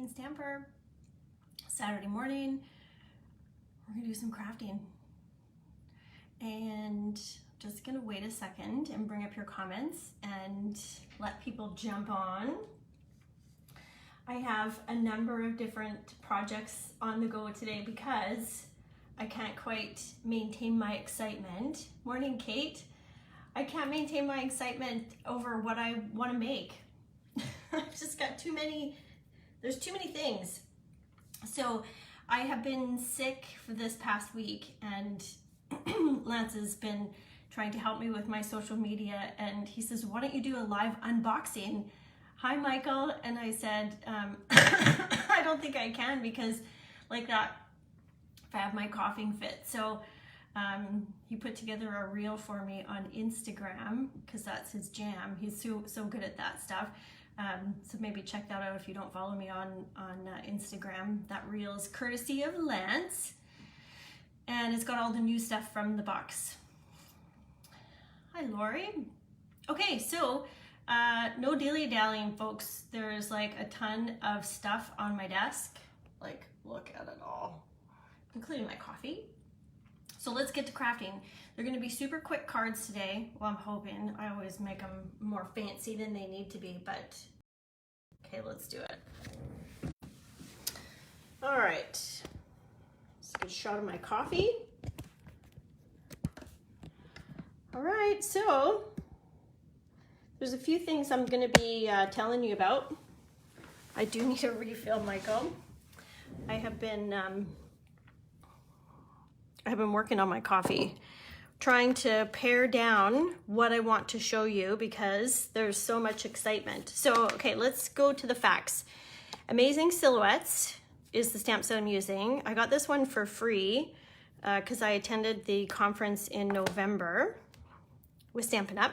Crafting Stamper. Saturday morning, we're gonna do some crafting. And just gonna wait a second and bring up your comments and let people jump on. I have a number of different projects on the go today because I can't quite maintain my excitement. Morning, Kate. I can't maintain my excitement over what I want to make. I've just got too many, there's too many things. So I have been sick for this past week, and Lance has been trying to help me with my social media, and he says, why don't you do a live unboxing? Hi, Michael. And I said, I don't think I can, because like that, if I have my coughing fit. So he put together a reel for me on Instagram, because that's his jam. He's so good at that stuff. So maybe check that out if you don't follow me on Instagram. That reel is courtesy of Lance, and it's got all the new stuff from the box. Hi, Lori. Okay, so no dilly-dallying, folks. There's like a ton of stuff on my desk. Like, look at it all, including my coffee. So let's get to crafting. They're gonna be super quick cards today. Well, I'm hoping. I always make them more fancy than they need to be, but okay, let's do it. All right, let's get a shot of my coffee. All right, so there's a few things I'm gonna be telling you about. I do need a refill, Michael. I have been working on my coffee, trying to pare down what I want to show you because there's so much excitement. So, okay, let's go to the facts. Amazing Silhouettes is the stamp set I'm using. I got this one for free because I attended the conference in November with Stampin' Up.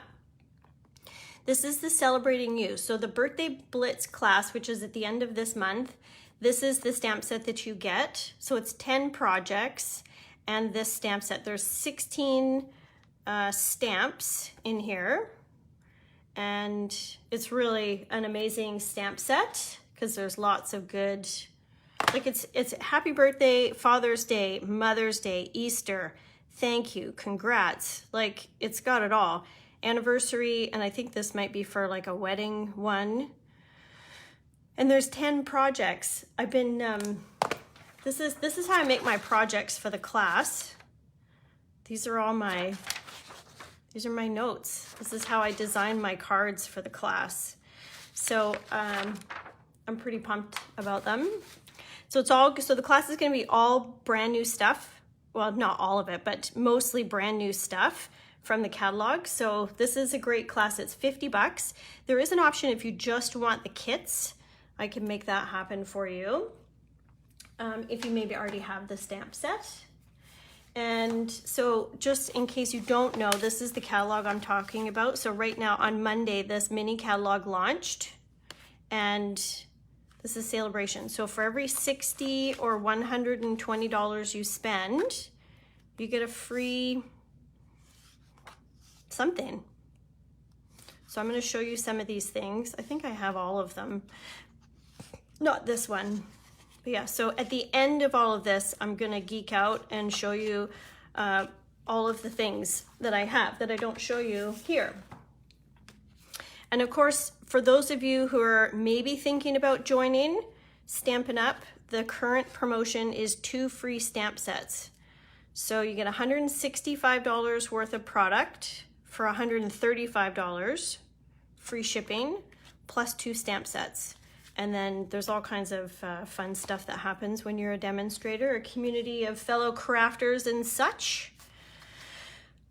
This is the Celebrating You. So the Birthday Blitz class, which is at the end of this month, this is the stamp set that you get. So it's 10 projects. And this stamp set, there's 16 stamps in here, and it's really an amazing stamp set because there's lots of good, like it's happy birthday, Father's Day, Mother's Day, Easter, thank you, congrats, like it's got it all. Anniversary, and I think this might be for like a wedding one. And there's 10 projects. I've been This is how I make my projects for the class. These are my notes. This is how I design my cards for the class. So I'm pretty pumped about them. So the class is gonna be all brand new stuff. Well, not all of it, but mostly brand new stuff from the catalog. So this is a great class. It's $50. There is an option if you just want the kits. I can make that happen for you. If you maybe already have the stamp set. And so just in case you don't know, this is the catalog I'm talking about. So right now on Monday, this mini catalog launched, and this is Celebration. So for every $60 or $120 you spend, you get a free something. So I'm going to show you some of these things. I think I have all of them. Not this one. But yeah, so at the end of all of this, I'm gonna geek out and show you all of the things that I have that I don't show you here. And of course, for those of you who are maybe thinking about joining Stampin' Up, the current promotion is 2 free stamp sets. So you get $165 worth of product for $135, free shipping, plus 2 stamp sets. And then there's all kinds of fun stuff that happens when you're a demonstrator, a community of fellow crafters and such.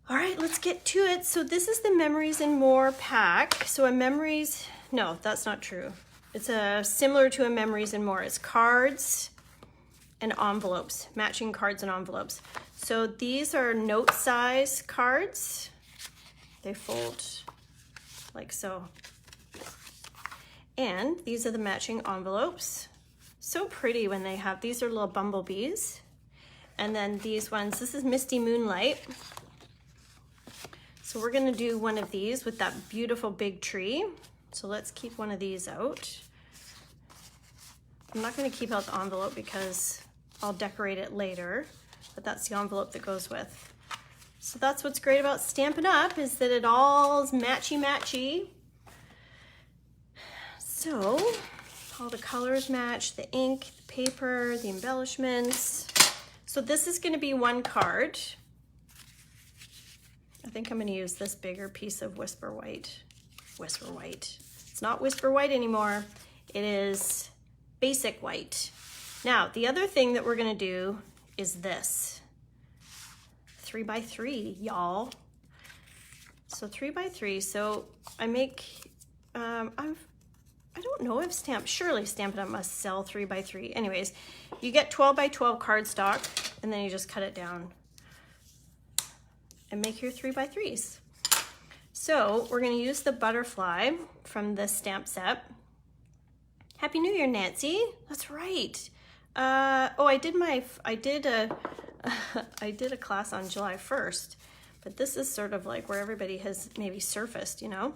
All right, let's get to it. So this is the Memories and More pack. So a Memories, no, that's not true. It's similar to a Memories and More. It's cards and envelopes, matching cards and envelopes. So these are note size cards. They fold like so. And these are the matching envelopes. So pretty when they have, these are little bumblebees. And then these ones, this is Misty Moonlight. So we're gonna do one of these with that beautiful big tree. So let's keep one of these out. I'm not going to keep out the envelope because I'll decorate it later, but that's the envelope that goes with. So that's what's great about Stampin' Up! Is that it all is matchy-matchy. So all the colors match, the ink, the paper, the embellishments. So this is going to be one card. I think I'm going to use this bigger piece of Whisper White. Whisper White. It's not Whisper White anymore. It is Basic White. Now, the other thing that we're going to do is this. 3x3, y'all. So 3x3. So I make, I don't know if surely Stampin' Up! Must sell 3x3. Anyways, you get 12x12 cardstock, and then you just cut it down and make your 3x3s. So we're going to use the butterfly from this stamp set. Happy New Year, Nancy. That's right. Oh, I did a class on July 1st, but this is sort of like where everybody has maybe surfaced, you know?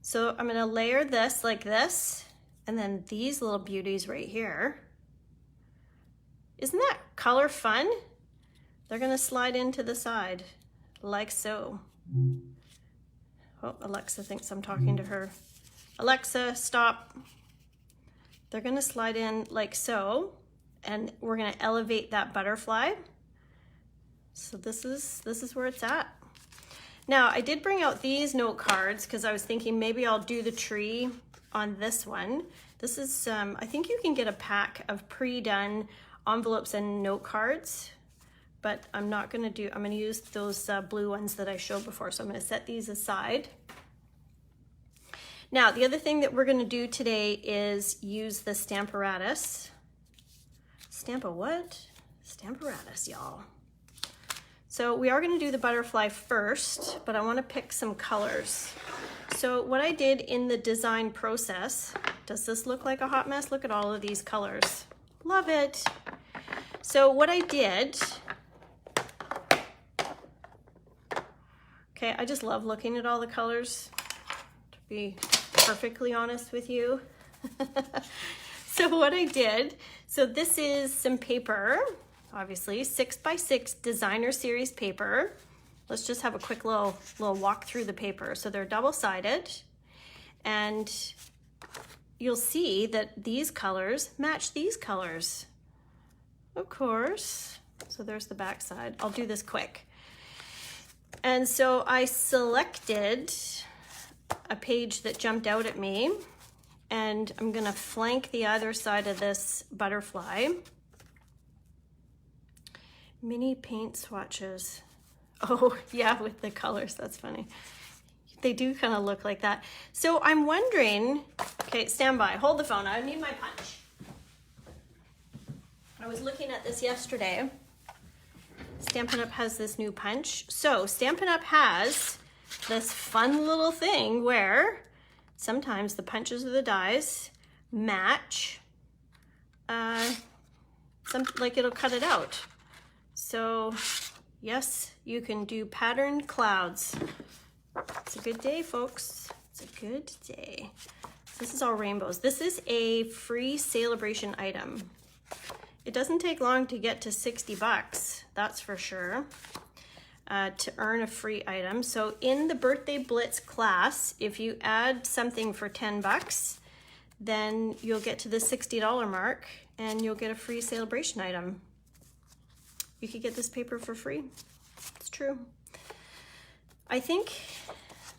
So I'm going to layer this like this, and then these little beauties right here. Isn't that color fun? They're going to slide into the side like so. Oh, Alexa thinks I'm talking to her. Alexa, stop. They're going to slide in like so, and we're going to elevate that butterfly. So this is where it's at. Now, I did bring out these note cards because I was thinking maybe I'll do the tree on this one. This is, I think you can get a pack of pre-done envelopes and note cards, but I'm not going to do, I'm going to use those blue ones that I showed before. So I'm going to set these aside. Now, the other thing that we're going to do today is use the Stamparatus. Stampa what? Stamparatus, y'all. So we are going to do the butterfly first, but I want to pick some colors. So what I did in the design process, does this look like a hot mess? Look at all of these colors. Love it. So what I did, okay, I just love looking at all the colors, to be perfectly honest with you. So what I did, so this is some paper, obviously 6x6 designer series paper. Let's just have a quick little walk through the paper. So they're double-sided, and you'll see that these colors match these colors, of course. So there's the back side. I'll do this quick. And so I selected a page that jumped out at me, and I'm gonna flank the other side of this butterfly. Mini paint swatches. Oh yeah, with the colors, that's funny. They do kind of look like that. So I'm wondering, okay, stand by, hold the phone, I need my punch. I was looking at this yesterday. Stampin' Up! Has this new punch. So Stampin' Up! Has this fun little thing where sometimes the punches of the dies match, like it'll cut it out. So yes, you can do patterned clouds. It's a good day, folks. It's a good day. This is all rainbows. This is a free celebration item. It doesn't take long to get to 60 bucks, that's for sure, to earn a free item. So in the Birthday Blitz class, if you add something for 10 bucks, then you'll get to the $60 mark and you'll get a free celebration item. You could get this paper for free. It's true. I think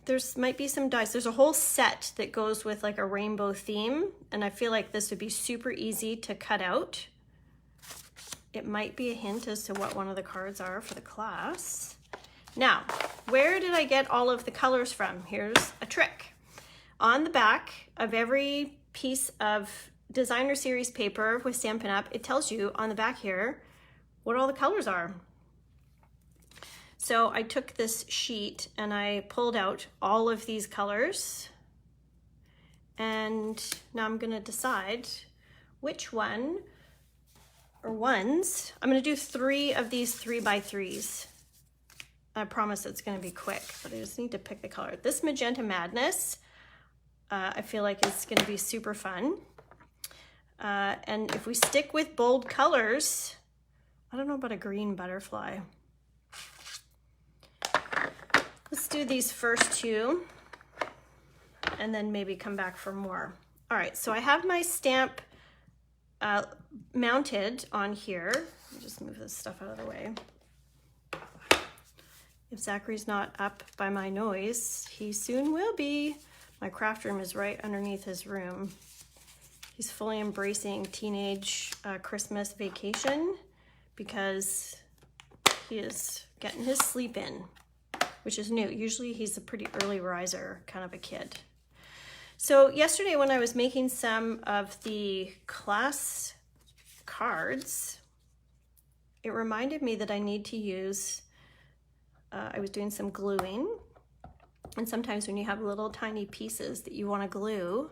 there's might be some dies. There's a whole set that goes with like a rainbow theme, and I feel like this would be super easy to cut out. It might be a hint as to what one of the cards are for the class. Now, where did I get all of the colors from? Here's a trick. On the back of every piece of designer series paper with Stampin' Up, it tells you on the back here what all the colors are. So I took this sheet and I pulled out all of these colors, and now I'm gonna decide which one or ones. I'm gonna do 3 of these 3x3s. I promise it's gonna be quick, but I just need to pick the color. This Magenta Madness, I feel like it's gonna be super fun. And if we stick with bold colors, I don't know about a green butterfly. Let's do these first two and then maybe come back for more. All right, so I have my stamp mounted on here. Let me just move this stuff out of the way. If Zachary's not up by my noise, he soon will be. My craft room is right underneath his room. He's fully embracing teenage Christmas vacation because he is getting his sleep in, which is new. Usually he's a pretty early riser kind of a kid. So yesterday when I was making some of the class cards, it reminded me that I need to use, I was doing some gluing, and sometimes when you have little tiny pieces that you want to glue,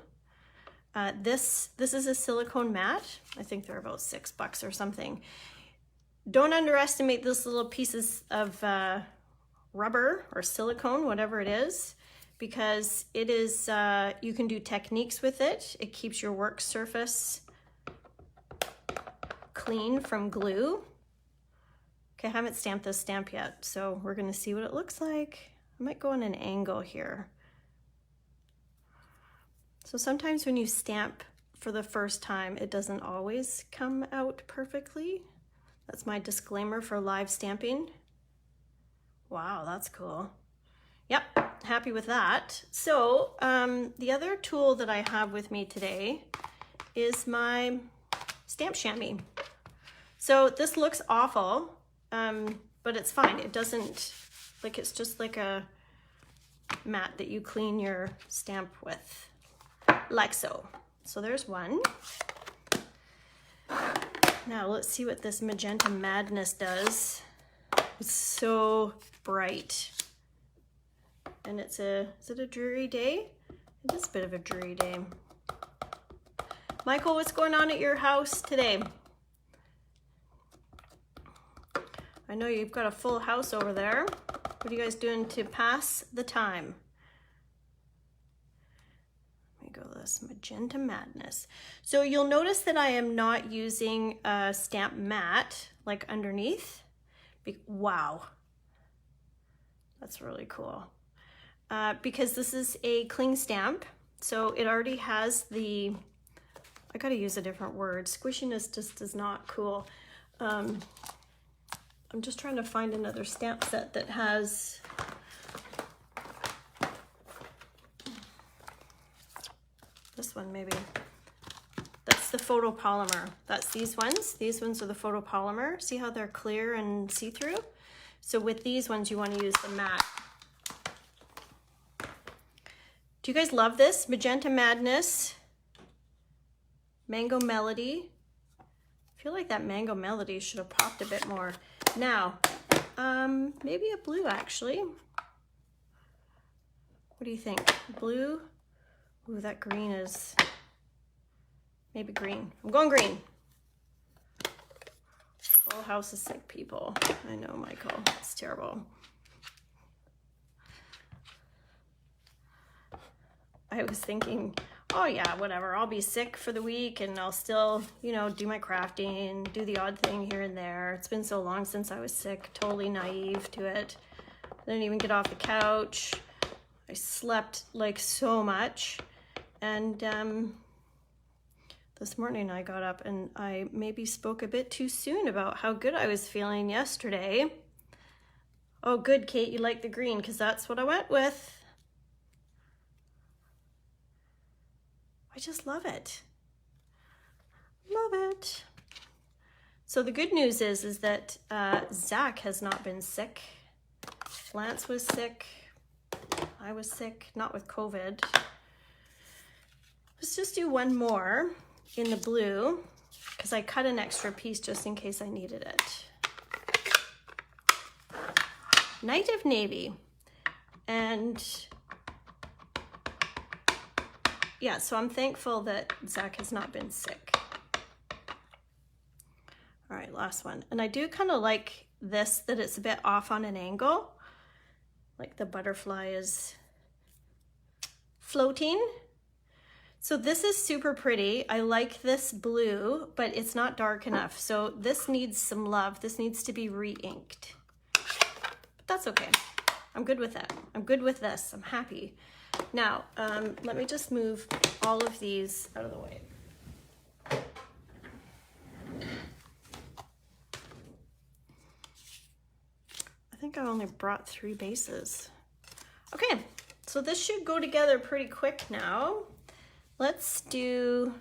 this is a silicone mat. I think they're about $6 or something. Don't underestimate those little pieces of rubber or silicone, whatever it is, because it is, you can do techniques with it. It keeps your work surface clean from glue. Okay, I haven't stamped this stamp yet, so we're gonna see what it looks like. I might go on an angle here. So sometimes when you stamp for the first time, it doesn't always come out perfectly. That's my disclaimer for live stamping. Wow, that's cool. Yep, happy with that. So the other tool that I have with me today is my stamp chamois. So this looks awful, but it's fine. It doesn't, like, it's just like a mat that you clean your stamp with, like so. So there's one. Now let's see what this Magenta Madness does. It's so bright. And it's a, is it a dreary day? It is a bit of a dreary day. Michael, what's going on at your house today? I know you've got a full house over there. What are you guys doing to pass the time? Let me go this Magenta Madness. So you'll notice that I am not using a stamp mat like underneath. Wow, that's really cool. Because this is a cling stamp, so it already has the, I gotta use a different word, squishiness just is not cool. I'm just trying to find another stamp set that has, this one maybe. That's the photopolymer. That's these ones. These ones are the photopolymer. See how they're clear and see-through? So with these ones, you want to use the matte. Do you guys love this? Magenta Madness, Mango Melody. I feel like that Mango Melody should have popped a bit more. Now, maybe a blue actually. What do you think? Blue? Ooh, that green is, maybe green. I'm going green. Full house of sick people. I know, Michael, it's terrible. I was thinking, oh yeah, whatever, I'll be sick for the week and I'll still, you know, do my crafting, do the odd thing here and there. It's been so long since I was sick, totally naive to it. I didn't even get off the couch. I slept like so much. And this morning I got up and I maybe spoke a bit too soon about how good I was feeling yesterday. Oh, good, Kate, you like the green, because that's what I went with. I just love it. Love it. So the good news is that Zach has not been sick. Lance was sick. I was sick, not with COVID. Let's just do one more in the blue because I cut an extra piece just in case I needed it. Night of Navy. And yeah, so I'm thankful that Zach has not been sick. All right, last one. And I do kind of like this, that it's a bit off on an angle. Like the butterfly is floating. So this is super pretty. I like this blue, but it's not dark enough. So this needs some love. This needs to be re-inked. But that's okay. I'm good with that. I'm good with this. I'm happy. Now, let me just move all of these out of the way. I think I only brought 3 bases. Okay, so this should go together pretty quick now. Let's do,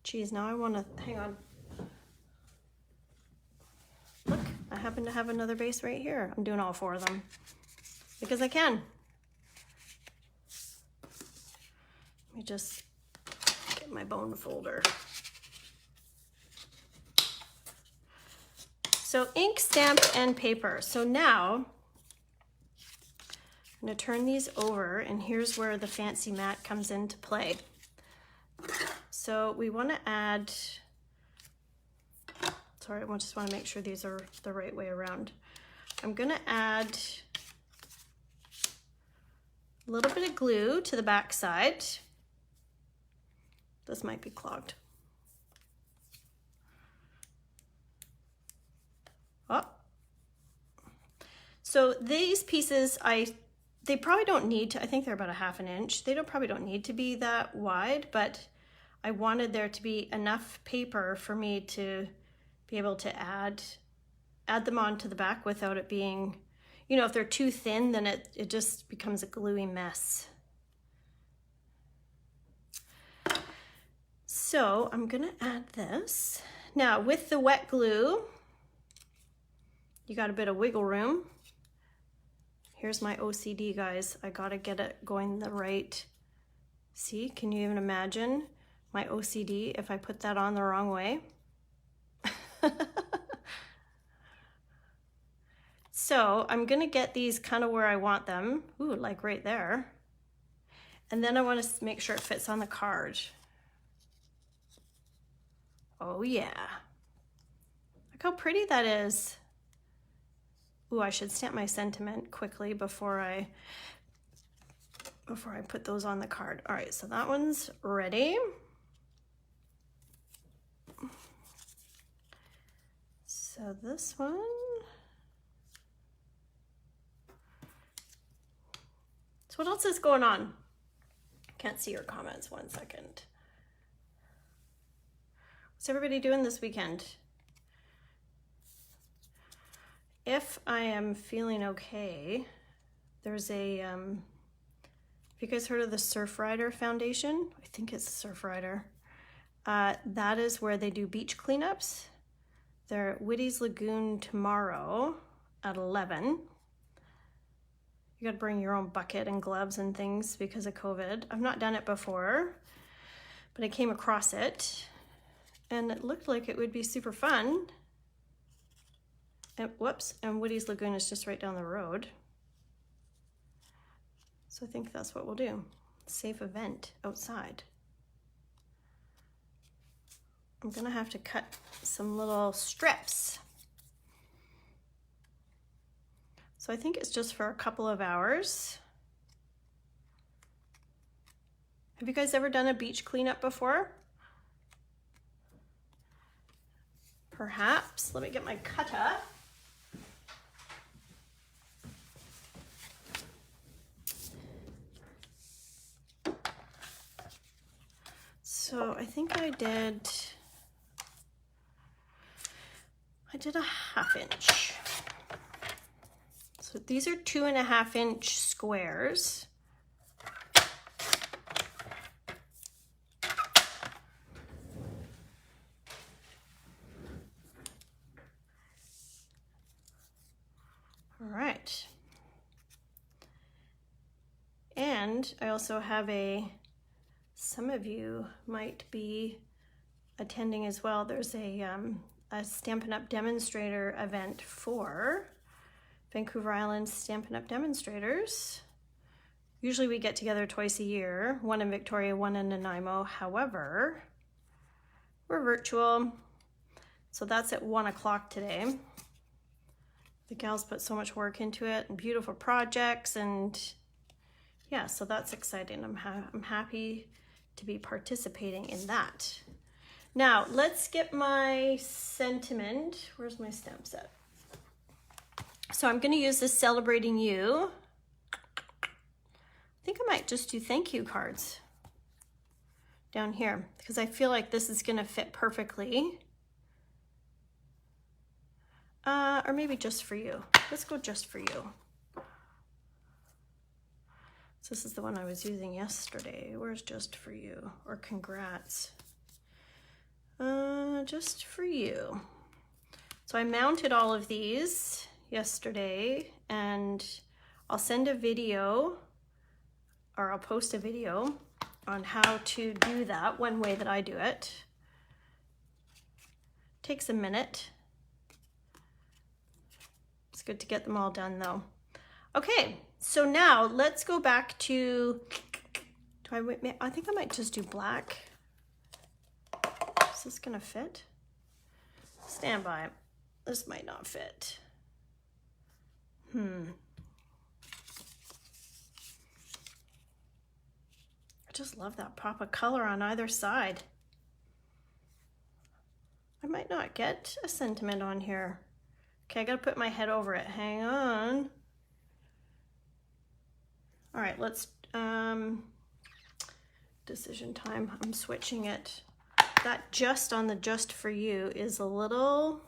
geez, now I want to, hang on. Look, I happen to have another base right here. I'm doing all 4 of them because I can. Let me just get my bone folder. So ink, stamp, and paper. So now, I'm going to turn these over, and here's where the fancy mat comes into play. So we want to add, sorry, I just want to make sure these are the right way around. I'm going to add a little bit of glue to the back side. This might be clogged. Oh. So these pieces, they probably don't need to, I think they're about 1/2 inch. They probably don't need to be that wide, but I wanted there to be enough paper for me to be able to add them onto the back without it being, you know, if they're too thin, then it just becomes a gluey mess. So I'm gonna add this. Now with the wet glue, you got a bit of wiggle room. Here's my OCD, guys. I gotta get it going the right. See, can you even imagine my OCD if I put that on the wrong way? So I'm gonna get these kind of where I want them. Ooh, like right there. And then I wanna make sure it fits on the card. Oh yeah. Look how pretty that is. Ooh, I should stamp my sentiment quickly before I put those on the card. All right, so that one's ready. So this one. So what else is going on? Can't see your comments, 1 second. What's everybody doing this weekend? If I am feeling okay, there's a, have you guys heard of the Surf Rider Foundation? I think it's Surf Rider. That is where they do beach cleanups. They're at Whitty's Lagoon tomorrow at 11. You gotta bring your own bucket and gloves and things because of COVID. I've not done it before, but I came across it and it looked like it would be super fun. And whoops, and Whitty's Lagoon is just right down the road. So I think that's what we'll do. Safe event outside. I'm gonna have to cut some little strips. So I think it's just for a couple of hours. Have you guys ever done a beach cleanup before? Perhaps. Let me get my cutter. So I think I did a 1/2 inch. So these are 2.5 inch squares. All right. And I also have some of you might be attending as well. There's a Stampin' Up! Demonstrator event for Vancouver Island Stampin' Up! Demonstrators. Usually we get together twice a year, one in Victoria, one in Nanaimo. However, we're virtual, so that's at 1 o'clock today. The gals put so much work into it and beautiful projects, and yeah, so that's exciting. I'm happy to be participating in that. Now let's get my sentiment. Where's my stamp set? So I'm going to use this Celebrating You. I think I might just do thank you cards down here because I feel like this is going to fit perfectly. Or maybe just for you. Let's go just for you. So this is the one I was using yesterday. Where's just for you? Or congrats. Just for you. So I mounted all of these yesterday, and I'll send a video, or I'll post a video on how to do that, one way that I do it. Takes a minute. It's good to get them all done though. Okay, so now let's go back to, I think I might just do black. Is this gonna fit? Stand by. This might not fit. I just love that pop of color on either side. I might not get a sentiment on here. Okay, I gotta put my head over it. Hang on. All right, let's, decision time. I'm switching it. That just on the just for you is a little,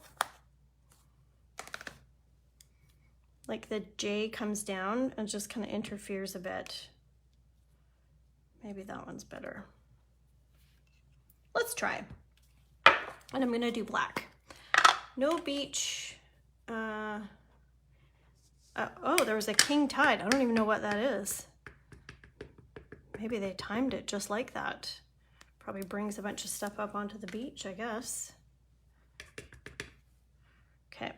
like the J comes down and just kind of interferes a bit. Maybe that one's better. Let's try. And I'm gonna do black. No beach. Oh, there was a king tide. I don't even know what that is. Maybe they timed it just like that. Probably brings a bunch of stuff up onto the beach, I guess. Okay.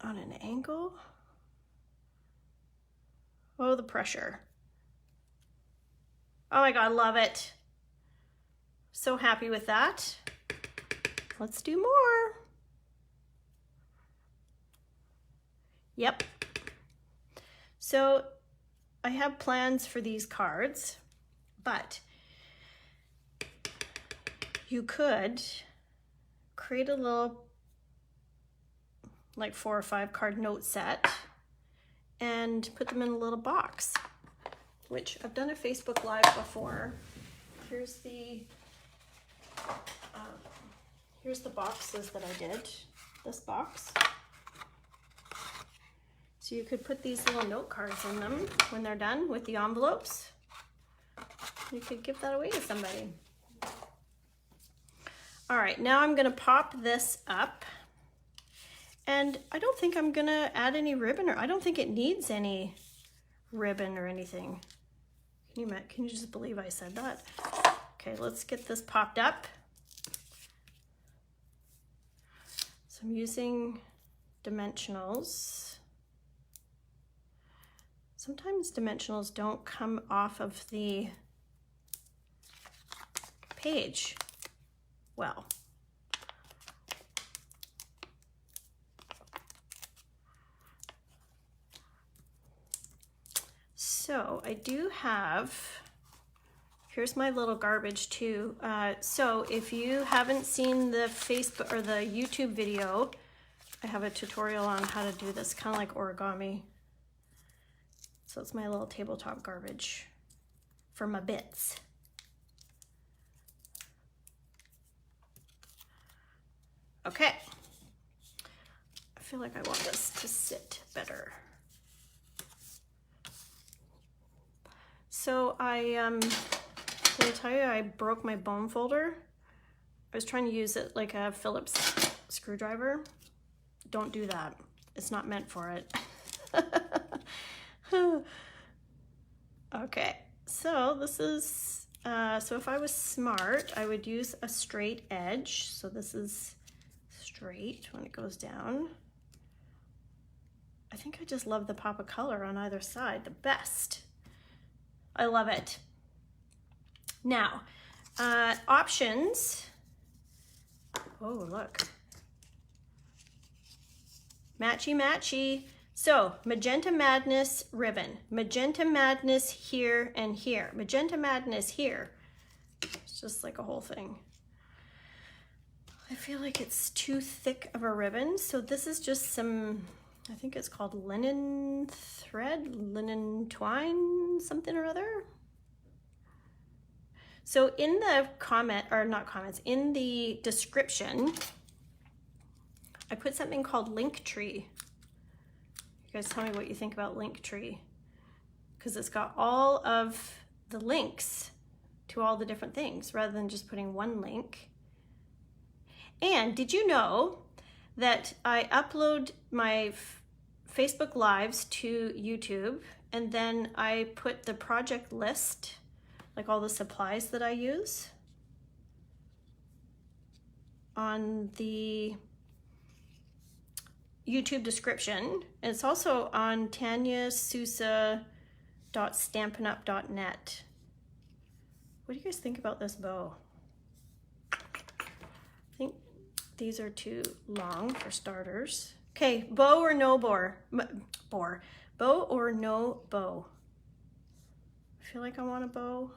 On an angle. Oh, the pressure. Oh my God, love it. So happy with that. Let's do more. Yep. So I have plans for these cards, but you could create a little, like 4 or 5 card note set and put them in a little box, which I've done a Facebook Live before. Here's the boxes that I did, this box. So you could put these little note cards in them when they're done with the envelopes. You could give that away to somebody. All right, now I'm gonna pop this up. And I don't think I'm gonna add any ribbon, or I don't think it needs any ribbon or anything. Can you just believe I said that? Okay, let's get this popped up. So I'm using dimensionals. Sometimes dimensionals don't come off of the page well. So I do have, here's my little garbage too. So if you haven't seen the Facebook or the YouTube video, I have a tutorial on how to do this, kind of like origami. So it's my little tabletop garbage for my bits. Okay. I feel like I want this to sit better. So did I tell you I broke my bone folder? I was trying to use it like a Phillips screwdriver. Don't do that. It's not meant for it. Okay, so this is, so if I was smart, I would use a straight edge. So this is straight when it goes down. I think I just love the pop of color on either side the best. I love it. Now, options. Oh, look. Matchy, matchy. So Magenta Madness ribbon, Magenta Madness here and here, Magenta Madness here. It's just like a whole thing. I feel like it's too thick of a ribbon, so this is just some, I think it's called linen thread, linen twine, something or other. So in the in the description, I put something called Linktree. You guys tell me what you think about Linktree, because it's got all of the links to all the different things rather than just putting one link. And did you know that I upload my Facebook Lives to YouTube, and then I put the project list, like all the supplies that I use, on the YouTube description. And it's also on tanyasusa.stampinup.net. What do you guys think about this bow? I think these are too long for starters. Okay, bow or no bow? Bow or no bow? I feel like I want a bow. What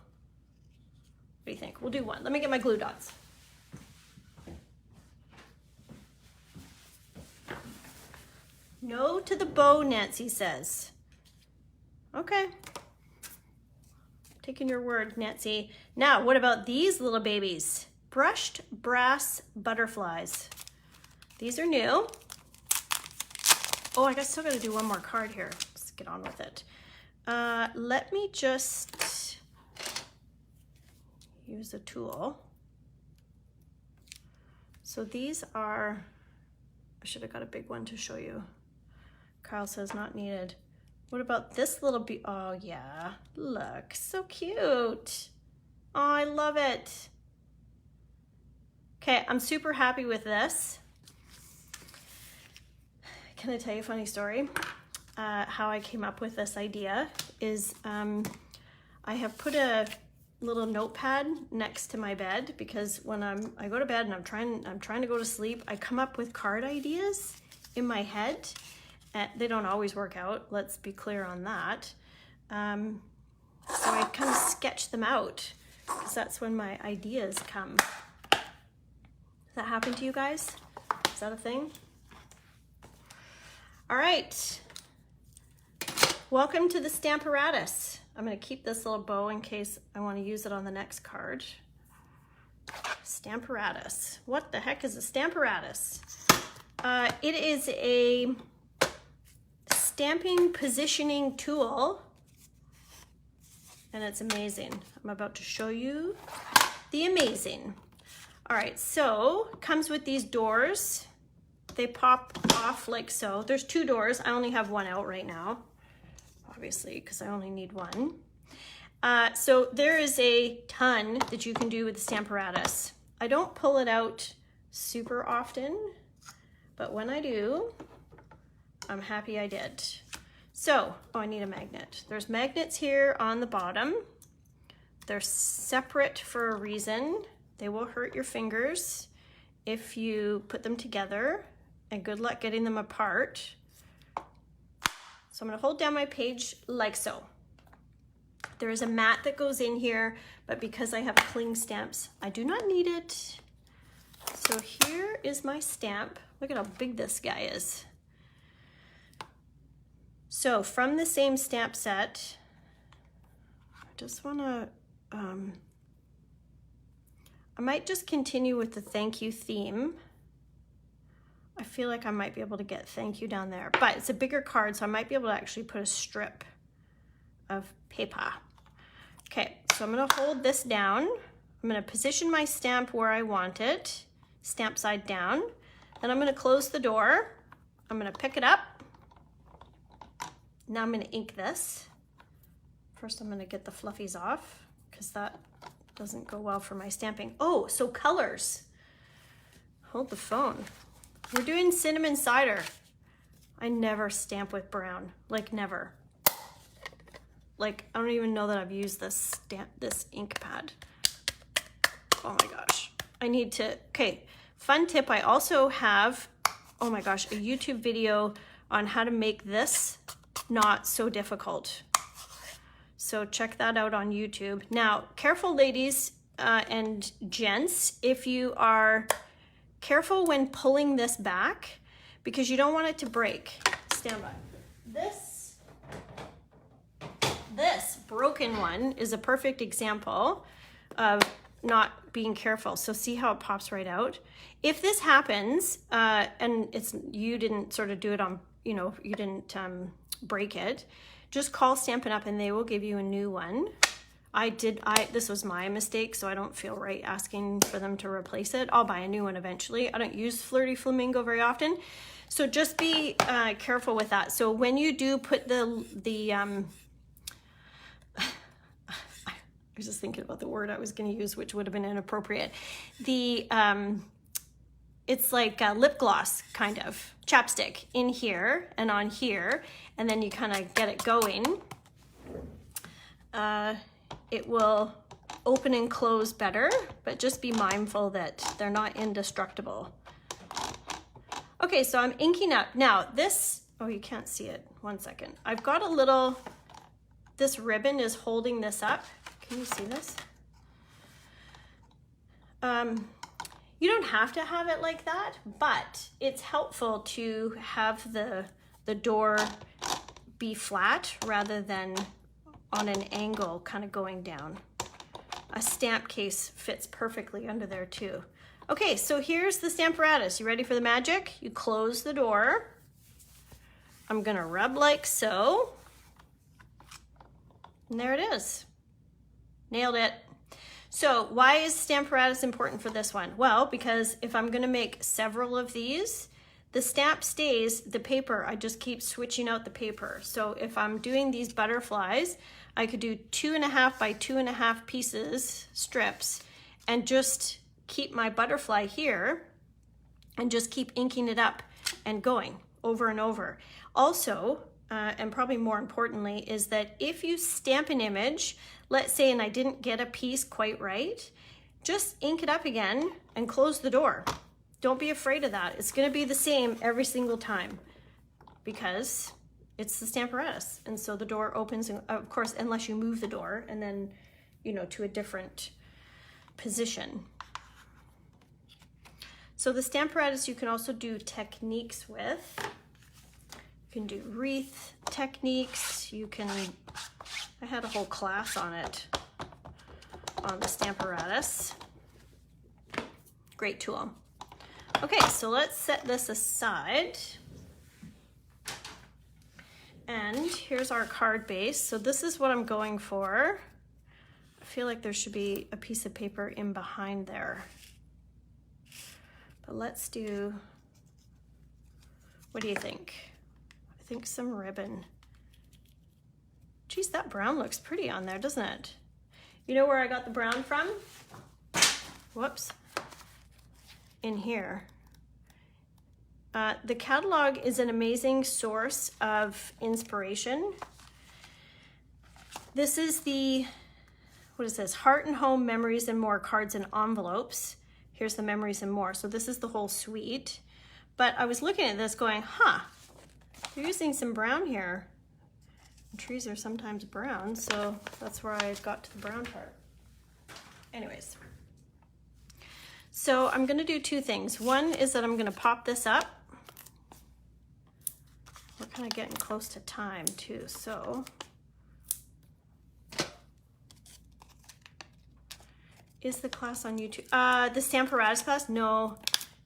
do you think? We'll do one. Let me get my glue dots. No to the bow, Nancy says. Okay. Taking your word, Nancy. Now, what about these little babies? Brushed brass butterflies. These are new. Oh, I still got to do one more card here. Let's get on with it. Let me just use a tool. So these are, I should have got a big one to show you. Kyle says not needed. What about this little oh yeah, look, so cute. Oh, I love it. Okay, I'm super happy with this. Can I tell you a funny story? How I came up with this idea is I have put a little notepad next to my bed, because when I go to bed and I'm trying to go to sleep, I come up with card ideas in my head. They don't always work out, let's be clear on that. So I kind of sketch them out, because that's when my ideas come. Does that happen to you guys? Is that a thing? All right. Welcome to the Stamparatus. I'm going to keep this little bow in case I want to use it on the next card. Stamparatus. What the heck is a Stamparatus? It is a stamping positioning tool, and it's amazing. I'm about to show you the amazing. All right, so it comes with these doors. They pop off like so. There's two doors. I only have one out right now, obviously, because I only need one. So there is a ton that you can do with the Stamparatus. I don't pull it out super often, but when I do, I'm happy I did. So, oh, I need a magnet. There's magnets here on the bottom. They're separate for a reason. They will hurt your fingers if you put them together, and good luck getting them apart. So I'm gonna hold down my page like so. There is a mat that goes in here, but because I have cling stamps, I do not need it. So here is my stamp. Look at how big this guy is. So from the same stamp set, I just wanna, I might just continue with the thank you theme. I feel like I might be able to get thank you down there, but it's a bigger card, so I might be able to actually put a strip of paper. Okay, so I'm gonna hold this down. I'm gonna position my stamp where I want it, stamp side down. Then I'm gonna close the door. I'm gonna pick it up. Now I'm gonna ink this. First I'm gonna get the fluffies off, because that doesn't go well for my stamping. Oh, so colors. Hold the phone. We're doing cinnamon cider. I never stamp with brown, like never. Like, I don't even know that I've used this ink pad. Oh my gosh. I need to, okay, fun tip, I also have oh my gosh, a YouTube video on how to make this not so difficult. So check that out on YouTube. Now, careful ladies and gents, if you are careful when pulling this back, because you don't want it to break. Stand by. This broken one is a perfect example of not being careful. So see how it pops right out. If this happens, and you didn't sort of do it on, you didn't break it, just call Stampin' Up and they will give you a new one. This was my mistake, so I don't feel right asking for them to replace it. I'll buy a new one eventually. I don't use Flirty Flamingo very often, so just be careful with that. So when you do put I was just thinking about the word I was going to use, which would have been inappropriate. It's like a lip gloss, kind of chapstick in here and on here, and then you kind of get it going. It will open and close better, but just be mindful that they're not indestructible. Okay, so I'm inking up. Now this, oh, you can't see it. One second. I've got a little, this ribbon is holding this up. Can you see this? You don't have to have it like that, but it's helpful to have the door be flat rather than on an angle kind of going down. A stamp case fits perfectly under there too. Okay, so here's the Stamparatus. You ready for the magic? You close the door. I'm gonna rub like so. And there it is. Nailed it. So why is Stamparatus important for this one? Well, because if I'm gonna make several of these, the stamp stays, the paper, I just keep switching out the paper. So if I'm doing these butterflies, I could do 2.5 by 2.5 pieces, strips, and just keep my butterfly here and just keep inking it up and going over and over. Also, and probably more importantly, is that if you stamp an image, let's say, and I didn't get a piece quite right, just ink it up again and close the door. Don't be afraid of that. It's gonna be the same every single time because it's the Stamparatus. And so the door opens, and of course, unless you move the door and then, to a different position. So the Stamparatus you can also do techniques with. You can do wreath techniques. I had a whole class on it, on the Stamparatus. Great tool. Okay, so let's set this aside. And here's our card base. So this is what I'm going for. I feel like there should be a piece of paper in behind there. But let's do, what do you think? I think some ribbon. Geez, that brown looks pretty on there, doesn't it? You know where I got the brown from? Whoops. In here. The catalog is an amazing source of inspiration. This is what is this? Heart and Home, Memories and More, Cards and Envelopes. Here's the Memories and More. So this is the whole suite. But I was looking at this going, they're using some brown here. Trees are sometimes brown, so that's where I got to the brown part. Anyways. So I'm gonna do two things. One is that I'm gonna pop this up. We're kind of getting close to time too, so. Is the class on YouTube? The Stamparatus class? No,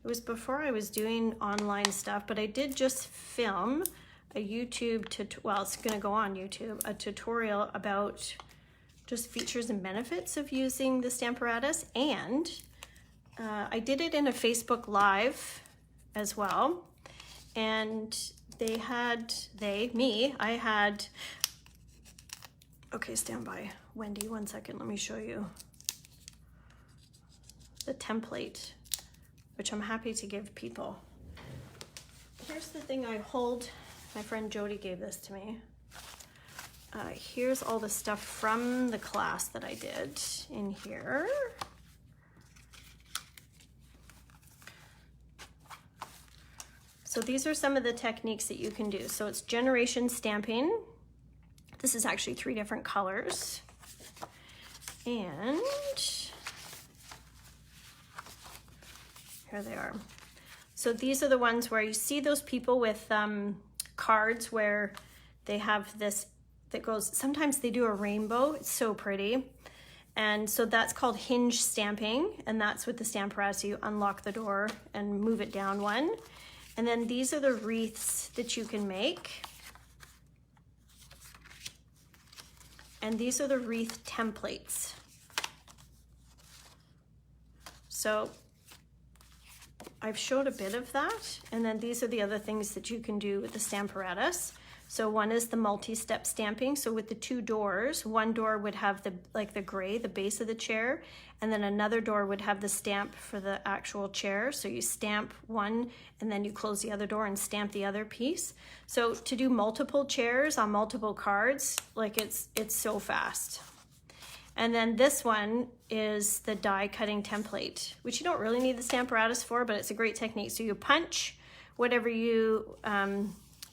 it was before I was doing online stuff, but I did just film a YouTube, well, it's gonna go on YouTube, a tutorial about just features and benefits of using the Stamparatus, and I did it in a Facebook Live as well, and I had, okay, stand by, Wendy, 1 second, let me show you the template, which I'm happy to give people. Here's the thing I hold, my friend Jody gave this to me. Here's all the stuff from the class that I did in here. So these are some of the techniques that you can do. So it's generation stamping. This is actually 3 different colors. And here they are. So these are the ones where you see those people with cards where they have this that goes, sometimes they do a rainbow. It's so pretty. And so that's called hinge stamping. And that's with the stamp apparatus. You unlock the door and move it down one. And then these are the wreaths that you can make. And these are the wreath templates. So I've showed a bit of that. And then these are the other things that you can do with the stamp apparatus. So one is the multi-step stamping. So with the 2 doors, one door would have the gray, the base of the chair, and then another door would have the stamp for the actual chair. So you stamp one and then you close the other door and stamp the other piece. So to do multiple chairs on multiple cards, like it's so fast. And then this one is the die cutting template, which you don't really need the stamp apparatus for, but it's a great technique. So you punch whatever you,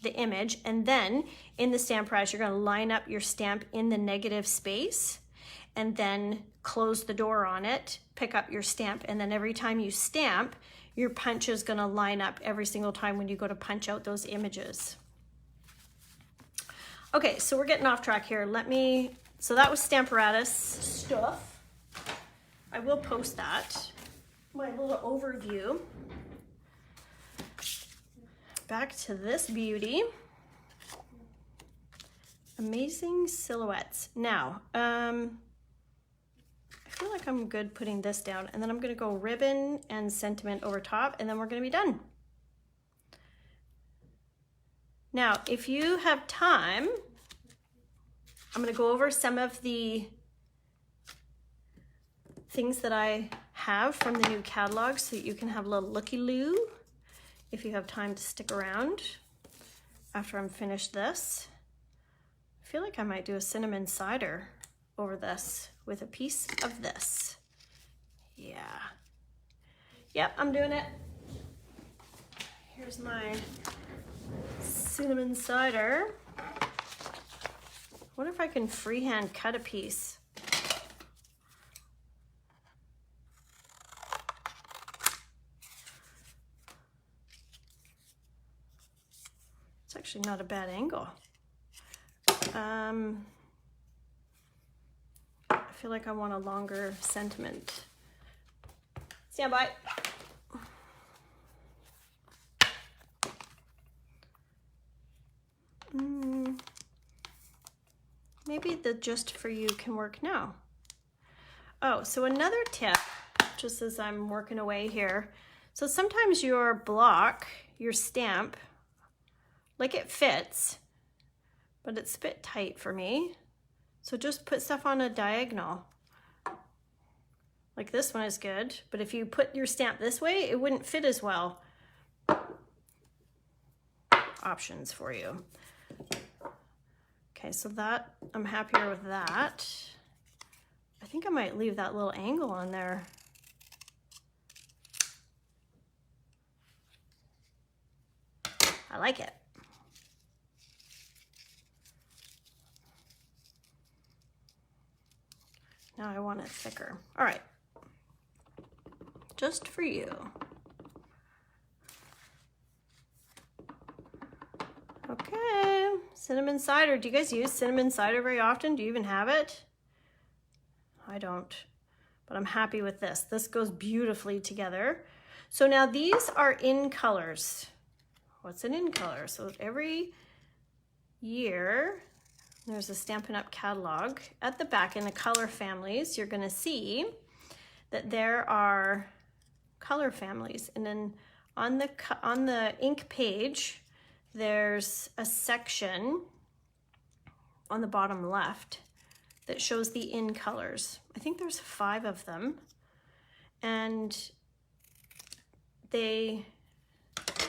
the image, and then in the stamp apparatus, you're gonna line up your stamp in the negative space and then close the door on it, pick up your stamp, and then every time you stamp, your punch is gonna line up every single time when you go to punch out those images. Okay, so we're getting off track here. So that was stamp apparatus stuff. I will post that, my little overview. Back to this beauty. Amazing silhouettes. Now, I feel like I'm good putting this down, and then I'm gonna go ribbon and sentiment over top, and then we're gonna be done. Now, if you have time, I'm gonna go over some of the things that I have from the new catalog so that you can have a little looky-loo if you have time to stick around after I'm finished this. I feel like I might do a cinnamon cider over this with a piece of this. Yeah. Yep, I'm doing it. Here's my cinnamon cider. What if I can freehand cut a piece? It's actually not a bad angle. I feel like I want a longer sentiment. Stand by. Maybe the just for you can work now. Oh, so another tip, just as I'm working away here. So sometimes your block, your stamp, like it fits, but it's a bit tight for me. So just put stuff on a diagonal. Like this one is good, but if you put your stamp this way, it wouldn't fit as well. Options for you. Okay, so that, I'm happier with that. I think I might leave that little angle on there. I like it. Now I want it thicker. All right, just for you. Okay, cinnamon cider. Do you guys use cinnamon cider very often? Do you even have it? I don't, but I'm happy with this. This goes beautifully together. So now these are in colors. What's an in color? So every year, there's a Stampin' Up! Catalog. At the back in the color families, you're gonna see that there are color families. And then on the ink page, there's a section on the bottom left that shows the in colors. I think there's 5 of them. And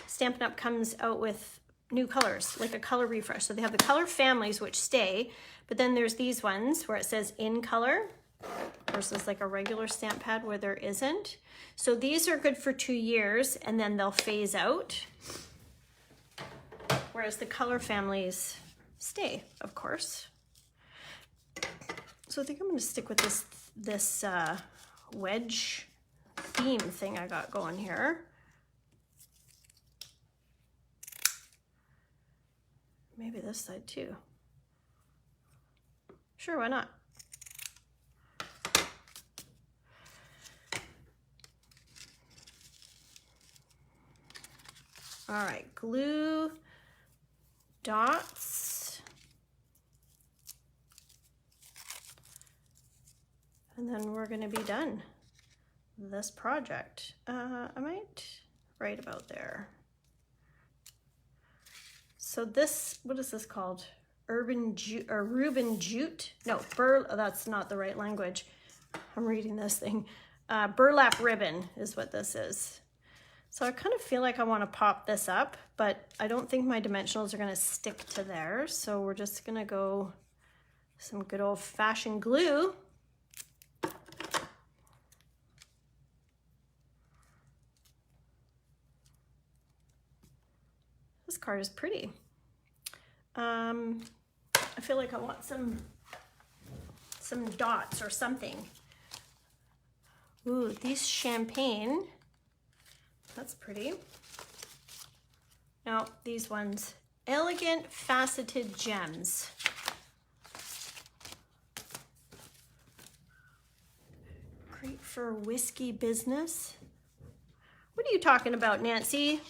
Stampin' Up! Comes out with new colors, like a color refresh. So they have the color families which stay, but then there's these ones where it says in color versus like a regular stamp pad where there isn't. So these are good for 2 years and then they'll phase out. whereas the color families stay, of course. So I think I'm going to stick with this wedge theme thing I got going here. Maybe this side too. Sure, why not? All right, glue dots. And then we're going to be done with this project. I might write about there. So this, what is this called? Urban jute or Reuben jute? No, that's not the right language. I'm reading this thing. Burlap ribbon is what this is. So I kind of feel like I want to pop this up, but I don't think my dimensionals are going to stick to there. So we're just going to go some good old-fashioned glue. This card is pretty. I feel like I want some dots or something. Ooh, these champagne. That's pretty. Now, these ones, elegant faceted gems. Great for whiskey business. What are you talking about, Nancy?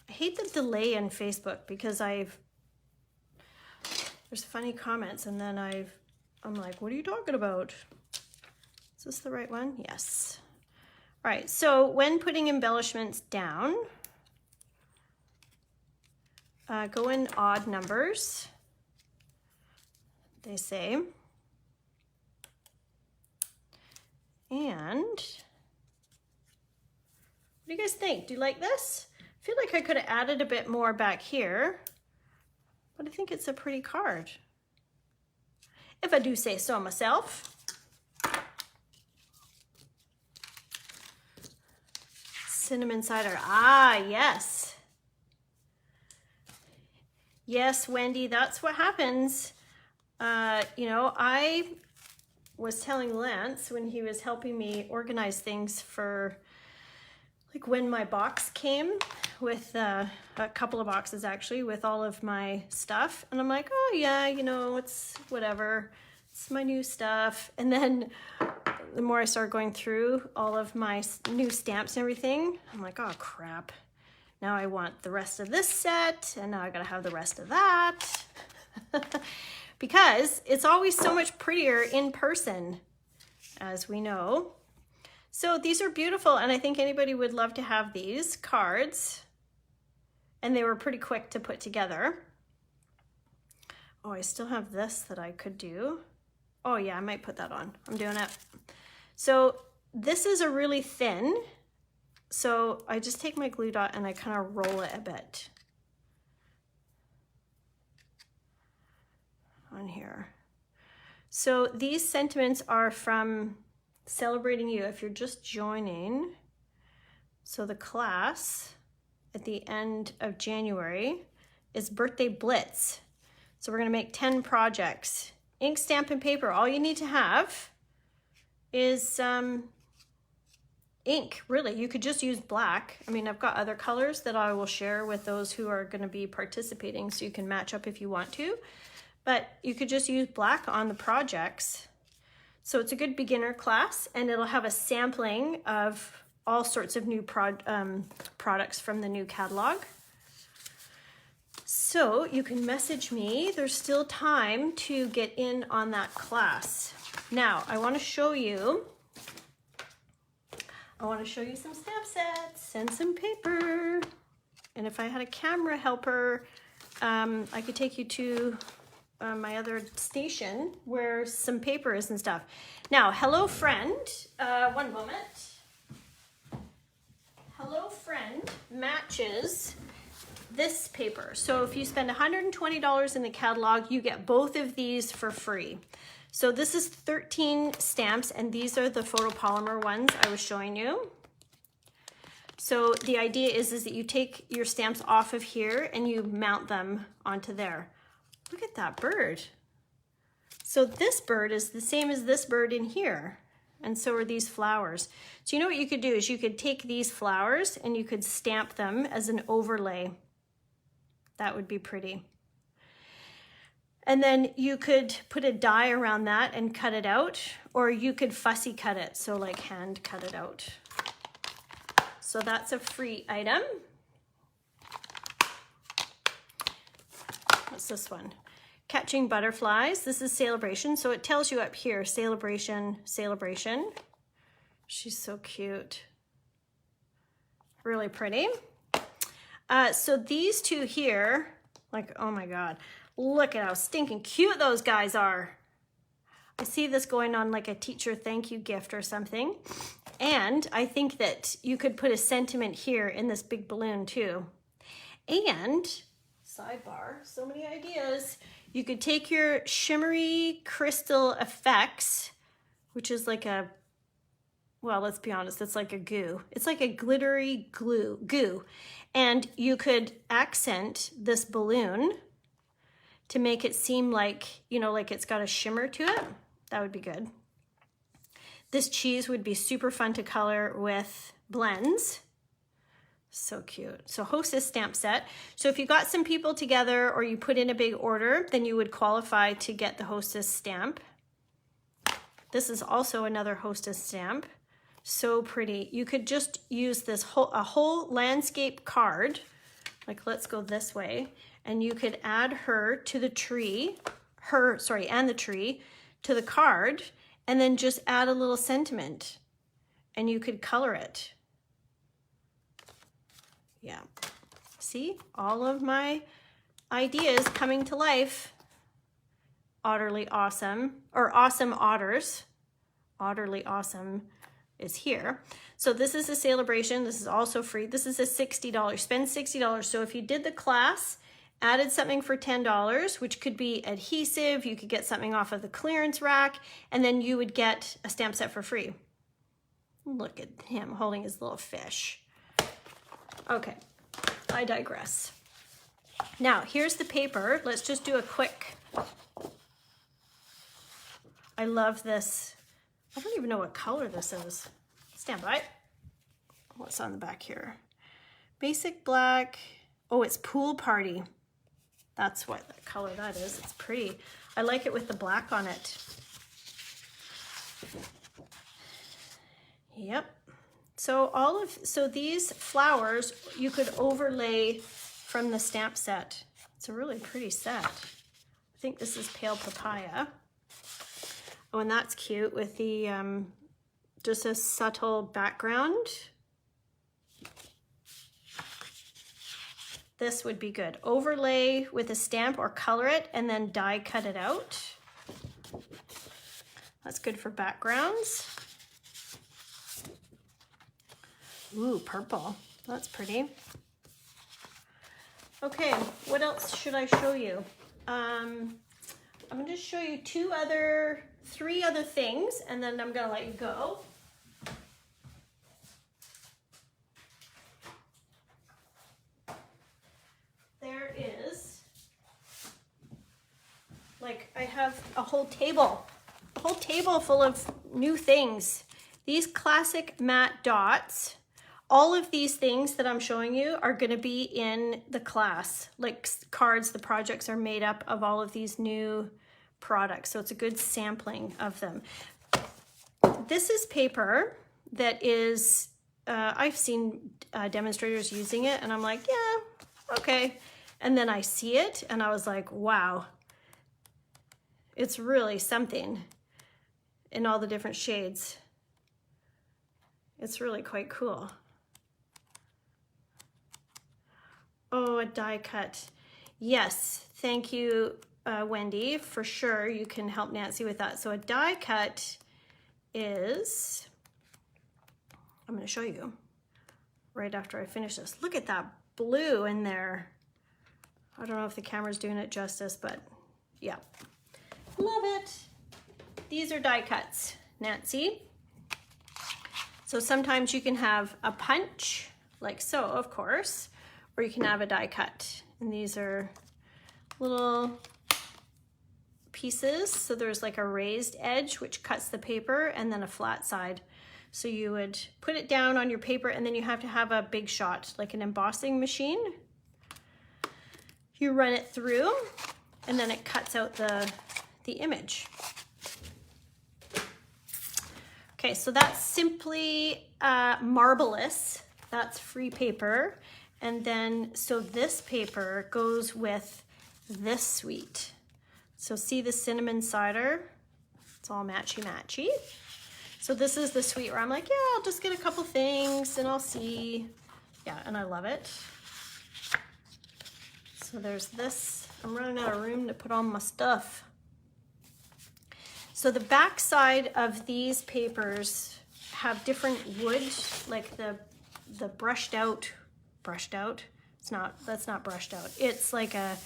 I hate the delay in Facebook because there's funny comments and then I'm like, what are you talking about? Is this the right one? Yes. All right, so when putting embellishments down, go in odd numbers, they say. And what do you guys think? Do you like this? I feel like I could have added a bit more back here, but I think it's a pretty card, if I do say so myself. Cinnamon cider. Ah, yes. Yes, Wendy, that's what happens. You know, I was telling Lance when he was helping me organize things for, like, when my box came with a couple of boxes actually with all of my stuff. And I'm like, oh yeah, you know, it's whatever. It's my new stuff. And then the more I start going through all of my new stamps and everything, I'm like, oh crap. Now I want the rest of this set, and now I gotta have the rest of that. Because it's always so much prettier in person, as we know. So these are beautiful, and I think anybody would love to have these cards. And they were pretty quick to put together. Oh, I still have this that I could do. Oh yeah, I might put that on. I'm doing it. So this is a really thin. So I just take my glue dot and I kind of roll it a bit on here. So these sentiments are from Celebrating You if you're just joining. So the class at the end of January is Birthday Blitz. So we're gonna make 10 projects. Ink, stamp, and paper. All you need to have is ink, really. You could just use black. I mean, I've got other colors that I will share with those who are gonna be participating so you can match up if you want to. But you could just use black on the projects. So it's a good beginner class, and it'll have a sampling of all sorts of new products from the new catalog. So you can message me. There's still time to get in on that class. Now, I want to show you some stamp sets and some paper. And if I had a camera helper, I could take you to my other station where some paper is and stuff. Now, Hello Friend, one moment. Hello Friend matches this paper. So if you spend $120 in the catalog, you get both of these for free. So this is 13 stamps, and these are the photopolymer ones I was showing you. So the idea is that you take your stamps off of here and you mount them onto there. Look at that bird. So this bird is the same as this bird in here. And so are these flowers. So you know what you could do is you could take these flowers and you could stamp them as an overlay. That would be pretty. And then you could put a die around that and cut it out, or you could fussy cut it, so like hand cut it out. So that's a free item. What's this one? Catching butterflies. This is Celebration. So it tells you up here, Celebration, Celebration. She's so cute. Really pretty. So these two here, like, oh my God, look at how stinking cute those guys are. I see this going on like a teacher thank you gift or something. And I think that you could put a sentiment here in this big balloon too. And sidebar, so many ideas. You could take your shimmery crystal effects, which is like a, well, let's be honest, it's like a goo. It's like a glittery goo. And you could accent this balloon to make it seem like, you know, like it's got a shimmer to it. That would be good. This cheese would be super fun to color with blends. So cute. So Hostess stamp set. So if you got some people together or you put in a big order, then you would qualify to get the Hostess stamp. This is also another Hostess stamp. So pretty. You could just use this a whole landscape card. Like, let's go this way. And you could add her to the tree, and the tree to the card, and then just add a little sentiment. And you could color it. Yeah, see, all of my ideas coming to life. Otterly Awesome, or Awesome Otters. Otterly Awesome is here. So this is a Celebration. This is also free. This is a $60. Spend $60. So if you did the class, added something for $10, which could be adhesive, you could get something off of the clearance rack, and then you would get a stamp set for free. Look at him holding his little fish. Okay, I digress. Now, here's the paper. Let's just do a quick. I love this. I don't even know what color this is. Stand by. What's on the back here? Basic black. Oh, it's Pool Party. That's what color that is. It's pretty. I like it with the black on it. Yep. So these flowers you could overlay from the stamp set. It's a really pretty set. I think this is Pale Papaya. Oh, and that's cute with the just a subtle background. This would be good. Overlay with a stamp or color it and then die cut it out. That's good for backgrounds. Ooh, purple. That's pretty. Okay, what else should I show you? I'm going to show you three other things, and then I'm going to let you go. There is, like, I have a whole table full of new things. These classic matte dots. All of these things that I'm showing you are going to be in the class, like cards. The projects are made up of all of these new products, so it's a good sampling of them. This is paper that is, I've seen demonstrators using it, and I'm like, yeah, okay. And then I see it, and I was like, wow, it's really something in all the different shades. It's really quite cool. Oh, a die cut. Yes, thank you, Wendy, for sure. You can help Nancy with that. So a die cut is, I'm going to show you right after I finish this. Look at that blue in there. I don't know if the camera's doing it justice, but yeah. Love it. These are die cuts, Nancy. So sometimes you can have a punch like so, of course, or you can have a die cut. And these are little pieces. So there's like a raised edge, which cuts the paper, and then a flat side. So you would put it down on your paper, and then you have to have a big shot, like an embossing machine. You run it through, and then it cuts out the image. Okay, so that's simply Marvelous. That's free paper. And then, so this paper goes with this suite. So see the cinnamon cider? It's all matchy-matchy. So this is the suite where I'm like, yeah, I'll just get a couple things and I'll see. Yeah, and I love it. So there's this. I'm running out of room to put all my stuff. So the back side of these papers have different wood, like the brushed out, that's not brushed out. It's like a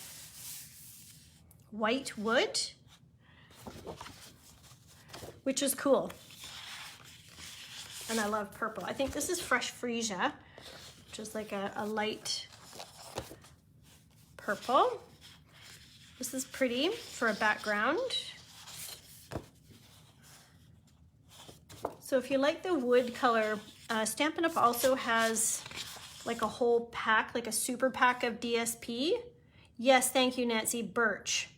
white wood, which is cool. And I love purple. I think this is Fresh Freesia, which is like a light purple. This is pretty for a background. So if you like the wood color, Stampin' Up! Also has like a whole pack, like a super pack of DSP. Yes, thank you, Nancy. Birch.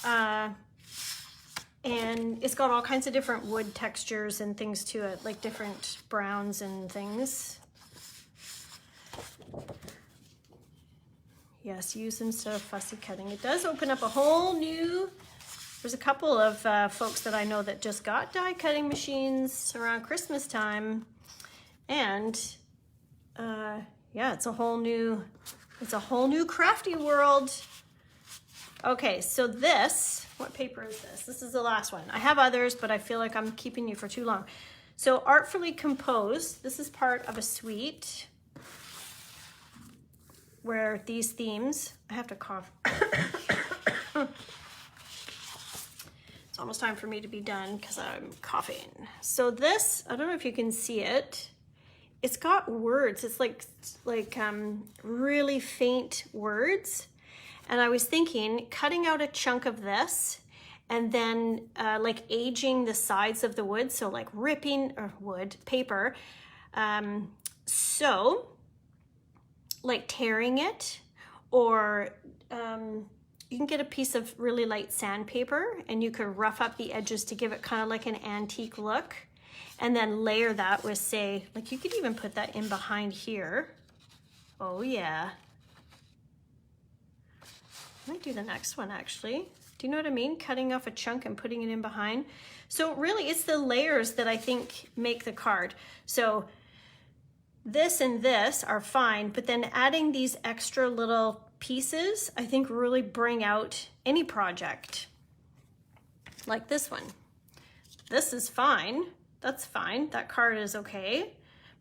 And it's got all kinds of different wood textures and things to it, like different browns and things. Yes, use instead of fussy cutting. It does open up a whole new... There's a couple of folks that I know that just got die cutting machines around Christmas time. And yeah, it's a whole new crafty world. Okay, so this, what paper is this? This is the last one. I have others, but I feel like I'm keeping you for too long. So Artfully Composed, this is part of a suite where these themes, I have to cough. It's almost time for me to be done because I'm coughing. So this, I don't know if you can see it. It's got words. It's like really faint words. And I was thinking cutting out a chunk of this and then like aging the sides of the wood. So like ripping paper. So like tearing it, or you can get a piece of really light sandpaper and you could rough up the edges to give it kind of like an antique look, and then layer that with, say, like you could even put that in behind here. Oh yeah. I might do the next one actually. Do you know what I mean? Cutting off a chunk and putting it in behind. So really it's the layers that I think make the card. So this and this are fine, but then adding these extra little pieces, I think really bring out any project. Like this one. This is fine. That's fine. That card is okay.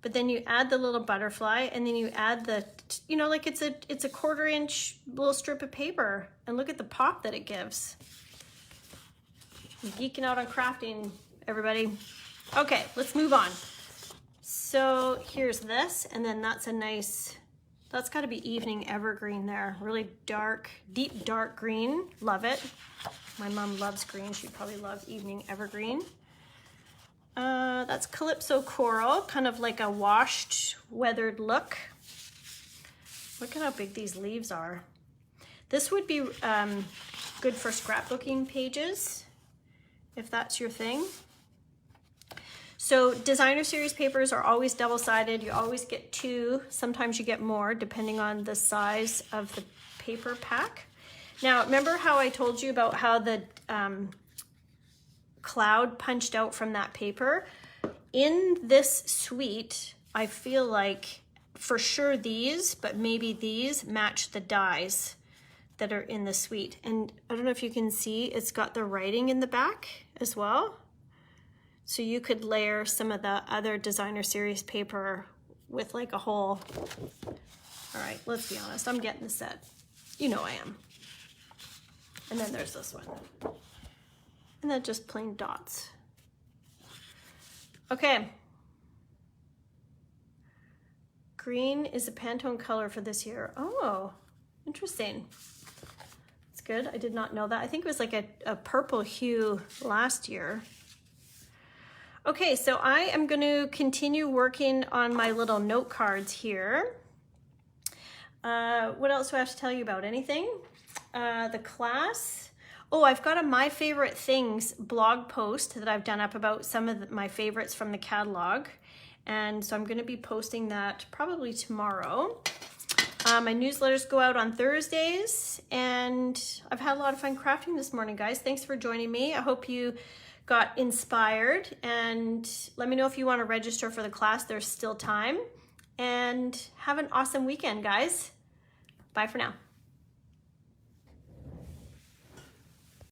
But then you add the little butterfly, and then you add the, you know, like it's a 1/4 inch little strip of paper, and look at the pop that it gives. I'm geeking out on crafting, everybody. Okay, let's move on. So here's this, and then that's a nice, that's got to be Evening Evergreen there. Really dark, deep dark green. Love it. My mom loves green. She'd probably love Evening Evergreen. That's Calypso Coral, kind of like a washed, weathered look. Look at how big these leaves are. This would be good for scrapbooking pages, if that's your thing. So designer series papers are always double-sided. You always get 2. Sometimes you get more, depending on the size of the paper pack. Now, remember how I told you about how the cloud punched out from that paper? In this suite, I feel like for sure these, but maybe these match the dies that are in the suite. And I don't know if you can see, it's got the writing in the back as well. So you could layer some of the other designer series paper with like a whole, all right, let's be honest, I'm getting the set. You know I am. And then there's this one. And then just plain dots. Okay. Green is a Pantone color for this year. Oh, interesting. That's good. I did not know that. I think it was like a purple hue last year. Okay, so I am going to continue working on my little note cards here. What else do I have to tell you about? Anything? The class. Oh, I've got a My Favorite Things blog post that I've done up about some of my favorites from the catalog. And so I'm going to be posting that probably tomorrow. My newsletters go out on Thursdays, and I've had a lot of fun crafting this morning, guys. Thanks for joining me. I hope you got inspired, and let me know if you want to register for the class. There's still time, and have an awesome weekend, guys. Bye for now.